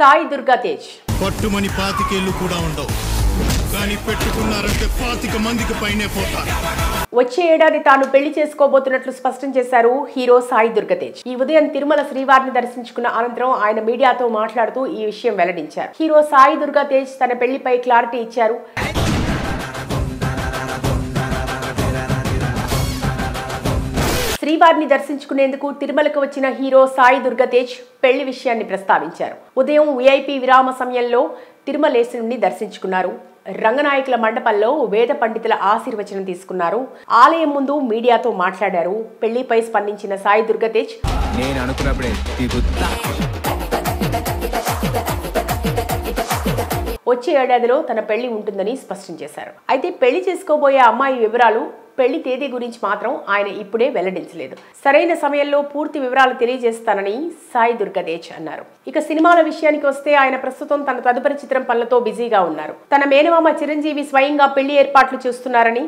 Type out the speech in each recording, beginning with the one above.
సాయి దుర్గా తేజ్ పట్టుమని 25 ఏళ్ళు కూడా ఉండవు కానీ పెట్టుకున్నారంటే 25 మందికి పైనే పోతారు. వచ్చే ఏడాది తాను పెళ్లి చేసుకోబోతున్నట్లు స్పష్టం చేశారు హీరో సాయి దుర్గా తేజ్. ఈ ఉదయం తిరుమల శ్రీవారిని దర్శించుకున్న అనంతరం ఆయన మీడియాతో మాట్లాడుతూ ఈ విషయం వెల్లడించారు. హీరో సాయి దుర్గా తేజ్ తన పెళ్లిపై క్లారిటీ ఇచ్చారు. శ్రీవారిని దర్శించుకునేందుకు తిరుమలకు వచ్చిన హీరో సాయి దుర్గా తేజ్ పెళ్లి విషయాన్ని ప్రస్తావించారు. ఉదయం విఐపి విరామ సమయంలో తిరుమలేశుని దర్శించుకున్నారు. రంగనాయకుల మండపంలో వేద పండితుల ఆశీర్వచనం తీసుకున్నారు. ఆలయం ముందు మీడియాతో మాట్లాడారు. పెళ్లిపై స్పందించిన సాయి దుర్గా తేజ్, నేను అనుకున్నప్పుడే వచ్చే ఏడాదిలో తన పెళ్లి ఉంటుందని స్పష్టం చేశారు. అయితే పెళ్లి చేసుకోబోయే అమ్మాయి వివరాలు, పెళ్లి తేదీ గురించి మాత్రం ఆయన ఇప్పుడే వెల్లడించలేదు. సరైన సమయంలో పూర్తి వివరాలు తెలియజేస్తానని సాయి దుర్గా తేజ్ అన్నారు. ఇక సినిమాల విషయానికి వస్తే ఆయన ప్రస్తుతం తన తదుపరి చిత్రం పనులతో బిజీగా ఉన్నారు. తన మేనమామ చిరంజీవి స్వయంగా పెళ్లి ఏర్పాట్లు చేస్తున్నారని,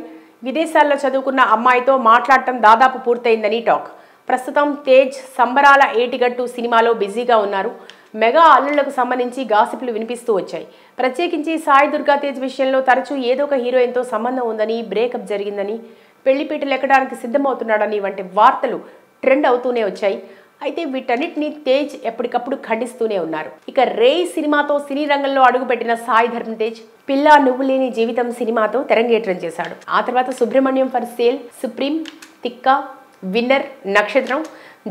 విదేశాల్లో చదువుకున్న అమ్మాయితో మాట్లాడటం దాదాపు పూర్తయిందని టాక్. ప్రస్తుతం తేజ్ సంబరాల ఏటిగట్టు సినిమాలో బిజీగా ఉన్నారు. మెగా అల్లుళ్లకు సంబంధించి గాసిపులు వినిపిస్తూ వచ్చాయి. ప్రత్యేకించి సాయి దుర్గా తేజ్ విషయంలో తరచూ ఏదో ఒక హీరోయిన్తో సంబంధం ఉందని, బ్రేకప్ జరిగిందని, పెళ్లిపీటలు ఎక్కడానికి సిద్ధమవుతున్నాడని వంటి వార్తలు ట్రెండ్ అవుతూనే వచ్చాయి. అయితే వీటన్నిటిని తేజ్ ఎప్పటికప్పుడు ఖండిస్తూనే ఉన్నారు. ఇక రేయ్ సినిమాతో సినీ రంగంలో అడుగుపెట్టిన సాయి ధర్మ తేజ్ పిల్లా నువ్వు లేని జీవితం సినిమాతో తెరంగేట్రం చేశాడు. ఆ తర్వాత Subramanyam for sale, supreme, Thikka, winner, Nakshatram,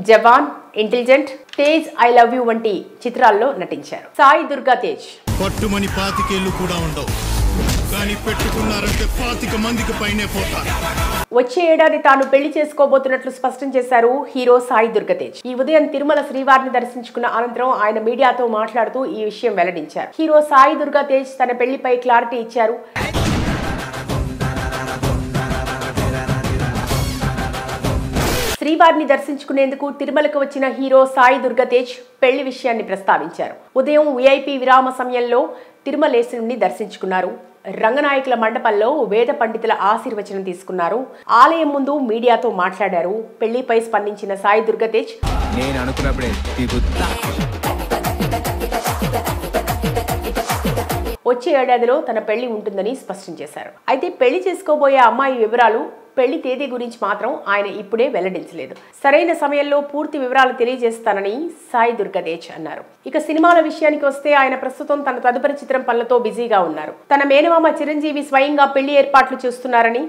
Jawaan, intelligent, Tej I love you వంటి చిత్రాల్లో నటించారు. సాయి దుర్గా తేజ్ పట్టుమని 25 ఏళ్ళు కూడా ఉండవు కానీ పెట్టుకున్నారంటే 25 మందికి పైనే పోతారు. వచ్చే ఏడాది తాను పెళ్లి చేసుకోబోతున్నట్లు స్పష్టం చేశారు హీరో సాయి దుర్గా తేజ్. ఈ ఉదయం తిరుమల శ్రీవారిని దర్శించుకున్న అనంతరం ఆయన మీడియాతో మాట్లాడుతూ ఈ విషయం వెల్లడించారు. హీరో సాయి దుర్గా తేజ్ తన పెళ్లిపై క్లారిటీ ఇచ్చారు. శ్రీవారిని దర్శించుకునేందుకు తిరుమలకు వచ్చిన హీరో సాయి దుర్గా తేజ్ పెళ్లి విషయాన్ని ప్రస్తావించారు. ఉదయం విఐపి విరామ సమయంలో తిరుమలేశుని దర్శించుకున్నారు. రంగనాయకుల మండపంలో వేద పండితుల ఆశీర్వచనం తీసుకున్నారు. ఆలయం ముందు మీడియాతో మాట్లాడారు. పెళ్లిపై స్పందించిన సాయి దుర్గా తేజ్, నేను అనుకున్నప్పుడే వచ్చే ఏడాదిలో తన పెళ్లి ఉంటుందని స్పష్టం చేశారు. అయితే పెళ్లి చేసుకోబోయే అమ్మాయి వివరాలు, పెళ్లి తేదీ గురించి మాత్రం ఆయన ఇప్పుడే వెల్లడించలేదు. సరైన సమయంలో పూర్తి వివరాలు తెలియజేస్తానని సాయి దుర్గా తేజ్ అన్నారు. ఇక సినిమాల విషయానికి వస్తే ఆయన ప్రస్తుతం తన తదుపరి చిత్రం పనులతో బిజీగా ఉన్నారు. తన మేనమామ చిరంజీవి స్వయంగా పెళ్లి ఏర్పాట్లు చేస్తున్నారని,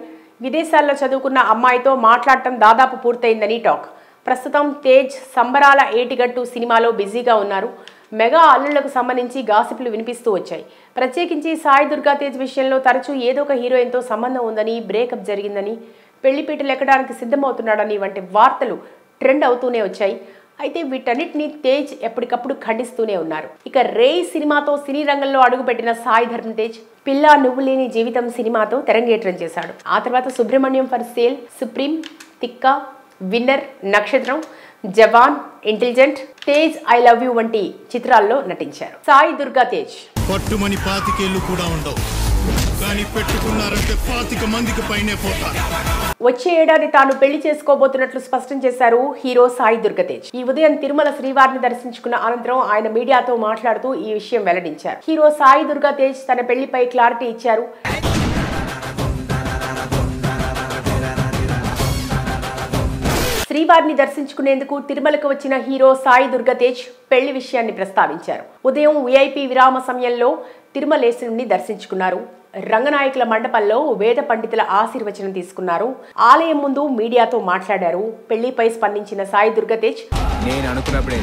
విదేశాల్లో చదువుకున్న అమ్మాయితో మాట్లాడటం దాదాపు పూర్తయిందని టాక్. ప్రస్తుతం తేజ్ సంబరాల ఏటిగట్టు సినిమాలో బిజీగా ఉన్నారు. మెగా అల్లుళ్లకు సంబంధించి గాసిపులు వినిపిస్తూ వచ్చాయి. ప్రత్యేకించి సాయి దుర్గా తేజ్ విషయంలో తరచూ ఏదో ఒక హీరోయిన్తో సంబంధం ఉందని, బ్రేకప్ జరిగిందని, పెళ్లిపీటలు ఎక్కడానికి సిద్ధమవుతున్నాడని వంటి వార్తలు ట్రెండ్ అవుతూనే వచ్చాయి. అయితే వీటన్నిటిని తేజ్ ఎప్పటికప్పుడు ఖండిస్తూనే ఉన్నారు. ఇక రేయ్ సినిమాతో సినీ రంగంలో అడుగుపెట్టిన సాయి ధర్మ తేజ్ పిల్లా నువ్వు లేని జీవితం సినిమాతో తెరంగేట్రం చేశాడు. ఆ తర్వాత Subramanyam for sale, supreme, Thikka, winner, Nakshatram, Jawaan, intelligent, Tej I love you వంటి చిత్రాల్లో నటించారు. సాయి దుర్గా తేజ్ పట్టుమని 25 ఏళ్ళు కూడా ఉండవు కానీ పెట్టుకున్నారంటే 25 మందికి పైనే పోతారు. వచ్చే ఏడాది తాను పెళ్లి చేసుకోబోతున్నట్లు స్పష్టం చేశారు హీరో సాయి దుర్గా తేజ్. ఈ ఉదయం తిరుమల శ్రీవారిని దర్శించుకున్న అనంతరం ఆయన మీడియాతో మాట్లాడుతూ ఈ విషయం వెల్లడించారు. హీరో సాయి దుర్గా తేజ్ తన పెళ్లిపై క్లారిటీ ఇచ్చారు. శ్రీవారిని దర్శించుకునేందుకు తిరుమలకు వచ్చిన హీరో సాయి దుర్గా తేజ్ పెళ్లి విషయాన్ని ప్రస్తావించారు. ఉదయం విఐపి విరామ సమయంలో తిరుమలేశుని దర్శించుకున్నారు. రంగనాయకుల మండపంలో వేద పండితుల ఆశీర్వచనం తీసుకున్నారు. ఆలయం ముందు మీడియాతో మాట్లాడారు. పెళ్లిపై స్పందించిన సాయి దుర్గా తేజ్, నేను అనుకున్నప్పుడే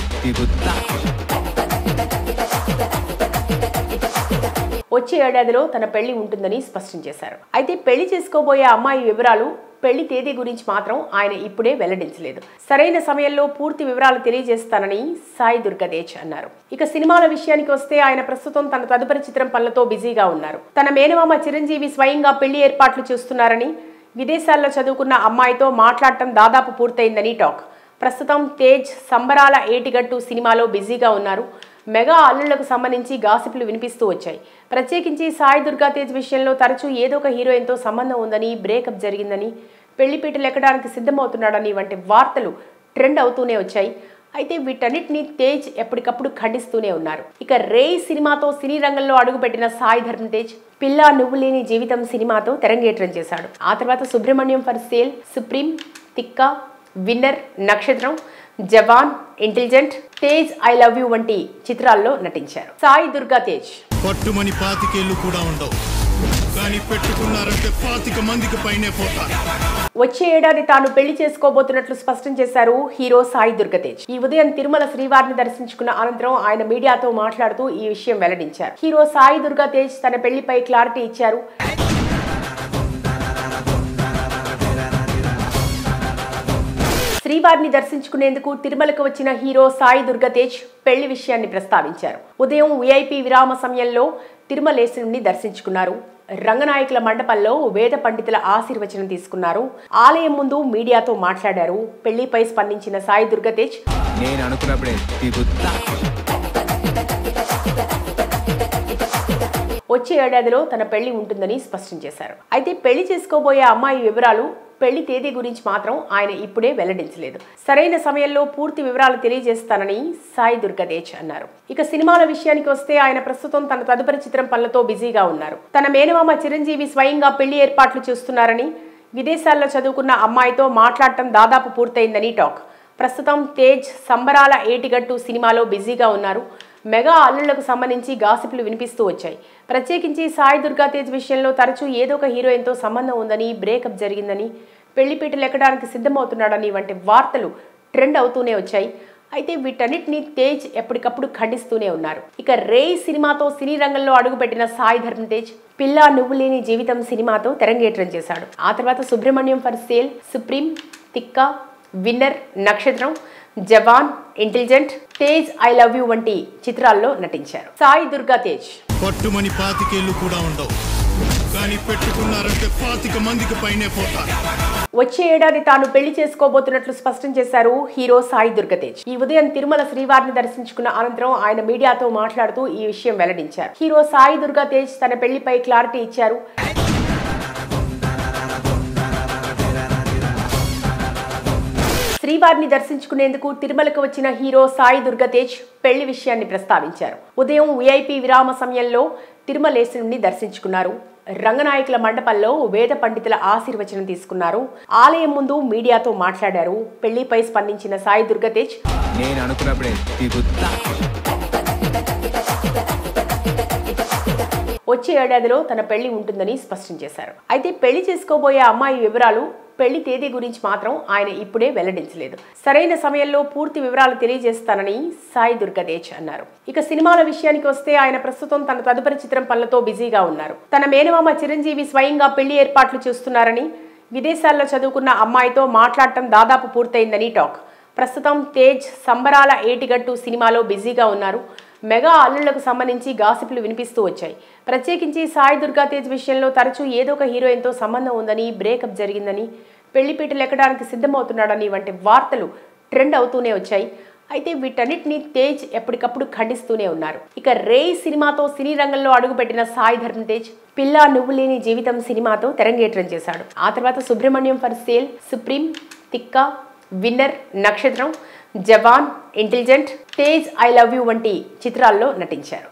వచ్చే ఏడాదిలో తన పెళ్లి ఉంటుందని స్పష్టం చేశారు. అయితే పెళ్లి చేసుకోబోయే అమ్మాయి వివరాలు, పెళ్లి తేదీ గురించి మాత్రం ఆయన ఇప్పుడే వెల్లడించలేదు. సరైన సమయంలో పూర్తి వివరాలు తెలియజేస్తానని సాయి దుర్గా తేజ్ అన్నారు. ఇక సినిమాల విషయానికి వస్తే ఆయన ప్రస్తుతం తన తదుపరి చిత్రం పనులతో బిజీగా ఉన్నారు. తన మేనమామ చిరంజీవి స్వయంగా పెళ్లి ఏర్పాట్లు చేస్తున్నారని, విదేశాల్లో చదువుకున్న అమ్మాయితో మాట్లాడటం దాదాపు పూర్తయిందని టాక్. ప్రస్తుతం తేజ్ సంబరాల ఏటిగట్టు సినిమాలో బిజీగా ఉన్నారు. మెగా అల్లుళ్లకు సంబంధించి గాసిపులు వినిపిస్తూ వచ్చాయి. ప్రత్యేకించి సాయి దుర్గా తేజ్ విషయంలో తరచూ ఏదో ఒక హీరోయిన్తో సంబంధం ఉందని, బ్రేకప్ జరిగిందని, పెళ్లిపీటలు ఎక్కడానికి సిద్ధమవుతున్నాడని వంటి వార్తలు ట్రెండ్ అవుతూనే వచ్చాయి. అయితే వీటన్నిటిని తేజ్ ఎప్పటికప్పుడు ఖండిస్తూనే ఉన్నారు. ఇక రే సినిమాతో సినీ రంగంలో అడుగుపెట్టిన సాయి ధరమ్ తేజ్ పిల్లా నువ్వు లేని జీవితం సినిమాతో తెరంగేట్రం చేశాడు. ఆ తర్వాత Subramanyam for sale, supreme, Thikka, winner, Nakshatram, Jawaan, intelligent, Tej I love you వంటి చిత్రాల్లో నటించారు. సాయి దుర్గా తేజ్ పట్టుమని 25 ఏళ్ళు కూడా ఉండవు, కానీ పెట్టుకున్నారంటే 25 మందికి పైనే పోతారు. వచ్చే ఏడాది తాను పెళ్లి చేసుకోబోతున్నట్లు స్పష్టం చేశారు హీరో సాయి దుర్గా తేజ్. ఈ ఉదయం తిరుమల శ్రీవారిని దర్శించుకున్న అనంతరం ఆయన మీడియాతో మాట్లాడుతూ ఈ విషయం వెల్లడించారు. హీరో సాయి దుర్గా తేజ్ తన పెళ్లిపై క్లారిటీ ఇచ్చారు. శ్రీవారిని దర్శించుకునేందుకు తిరుమలకు వచ్చిన హీరో సాయి దుర్గా తేజ్ పెళ్లి విషయాన్ని ప్రస్తావించారు. ఉదయం VIP విరామ సమయంలో తిరుమలేశుని దర్శించుకున్నారు. రంగనాయకుల మండపంలో వేద పండితుల ఆశీర్వచనం తీసుకున్నారు. ఆలయం ముందు మీడియాతో మాట్లాడారు. పెళ్లిపై స్పందించిన సాయి దుర్గా తేజ్ నేను అనుకున్నప్పుడే వచ్చే ఏడాదిలో తన పెళ్లి ఉంటుందని స్పష్టం చేశారు. అయితే పెళ్లి చేసుకోబోయే అమ్మాయి వివరాలు, పెళ్లి తేదీ గురించి మాత్రం ఆయన ఇప్పుడే వెల్లడించలేదు. సరైన సమయంలో పూర్తి వివరాలు తెలియజేస్తానని సాయి దుర్గా తేజ్ అన్నారు. ఇక సినిమాల విషయానికి వస్తే ఆయన ప్రస్తుతం తన తదుపరి చిత్రం పనులతో బిజీగా ఉన్నారు. తన మేనమామ చిరంజీవి స్వయంగా పెళ్లి ఏర్పాట్లు చేస్తున్నారని, విదేశాల్లో చదువుకున్న అమ్మాయితో మాట్లాడటం దాదాపు పూర్తయిందని టాక్. ప్రస్తుతం తేజ్ సంబరాల ఏటిగట్టు సినిమాలో బిజీగా ఉన్నారు. మెగా అల్లుళ్లకు సంబంధించి గాసిప్లు వినిపిస్తూ వచ్చాయి. ప్రత్యేకించి సాయి దుర్గా తేజ్ విషయంలో తరచూ ఏదో ఒక హీరోయిన్తో సంబంధం ఉందని, బ్రేకప్ జరిగిందని, పెళ్లిపీటలు ఎక్కడానికి సిద్ధమవుతున్నాడని వంటి వార్తలు ట్రెండ్ అవుతూనే వచ్చాయి. అయితే వీటన్నిటిని తేజ్ ఎప్పటికప్పుడు ఖండిస్తూనే ఉన్నారు. ఇక రే సినిమాతో సినీ రంగంలో అడుగుపెట్టిన సాయి ధరమ్ తేజ్ పిల్లా నువ్వు లేని జీవితం సినిమాతో తెరంగేట్రం చేశాడు. ఆ తర్వాత Subramanyam for sale, supreme, Thikka, winner, Nakshatram, Jawaan, intelligent, Tej I love you వంటి చిత్రాల్లో నటించారు. సాయి దుర్గా తేజ్ పట్టుమని 25 ఏళ్ళు కూడా ఉండవు, కానీ పెట్టుకున్నారంటే 25 మందికి పైనే పోతారు. వచ్చే ఏడాది తాను పెళ్లి చేసుకోబోతున్నట్లు స్పష్టం చేశారు హీరో సాయి దుర్గా తేజ్. ఈ ఉదయం తిరుమల శ్రీవారిని దర్శించుకున్న అనంతరం ఆయన మీడియాతో మాట్లాడుతూ ఈ విషయం వెల్లడించారు. హీరో సాయి దుర్గా తేజ్ తన పెళ్లిపై క్లారిటీ ఇచ్చారు. శ్రీవారిని దర్శించుకునేందుకు తిరుమలకు వచ్చిన హీరో సాయి దుర్గా తేజ్ పెళ్లి విషయాన్ని ప్రస్తావించారు. ఉదయం VIP విరామ సమయంలో తిరుమలేశుని దర్శించుకున్నారు. రంగనాయకుల మండపంలో వేద పండితుల ఆశీర్వచనం తీసుకున్నారు. ఆలయం ముందు మీడియాతో మాట్లాడారు. పెళ్లిపై స్పందించిన సాయి దుర్గా తేజ్ నేను అనుకున్నప్పుడే వచ్చే ఏడాదిలో తన పెళ్లి ఉంటుందని స్పష్టం చేశారు. అయితే పెళ్లి చేసుకోబోయే అమ్మాయి వివరాలు, పెళ్లి తేదీ గురించి మాత్రం ఆయన ఇప్పుడే వెల్లడించలేదు. సరైన సమయంలో పూర్తి వివరాలు తెలియజేస్తానని సాయి దుర్గా తేజ్ అన్నారు. ఇక సినిమాల విషయానికి వస్తే ఆయన ప్రస్తుతం తన తదుపరి చిత్రం పనులతో బిజీగా ఉన్నారు. తన మేనమామ చిరంజీవి స్వయంగా పెళ్లి ఏర్పాట్లు చేస్తున్నారని, విదేశాల్లో చదువుకున్న అమ్మాయితో మాట్లాడటం దాదాపు పూర్తయిందని టాక్. ప్రస్తుతం తేజ్ సంబరాల ఏటిగట్టు సినిమాలో బిజీగా ఉన్నారు. మెగా అల్లుళ్లకు సంబంధించి గాసిప్లు వినిపిస్తూ వచ్చాయి. ప్రత్యేకించి సాయి దుర్గా తేజ్ విషయంలో తరచూ ఏదో ఒక హీరోయిన్తో సంబంధం ఉందని, బ్రేకప్ జరిగిందని, పెళ్లిపీటలు ఎక్కడానికి సిద్ధమవుతున్నాడని వంటి వార్తలు ట్రెండ్ అవుతూనే వచ్చాయి. అయితే వీటన్నిటిని తేజ్ ఎప్పటికప్పుడు ఖండిస్తూనే ఉన్నారు. ఇక రే సినిమాతో సినీ రంగంలో అడుగుపెట్టిన సాయి ధరమ్ తేజ్ పిల్లా నువ్వు లేని జీవితం సినిమాతో తెరంగేట్రం చేశాడు. ఆ తర్వాత Subramanyam for sale, supreme, Thikka, winner, Nakshatram, Jawaan, intelligent, Tej I love you వంటి చిత్రాల్లో నటించారు.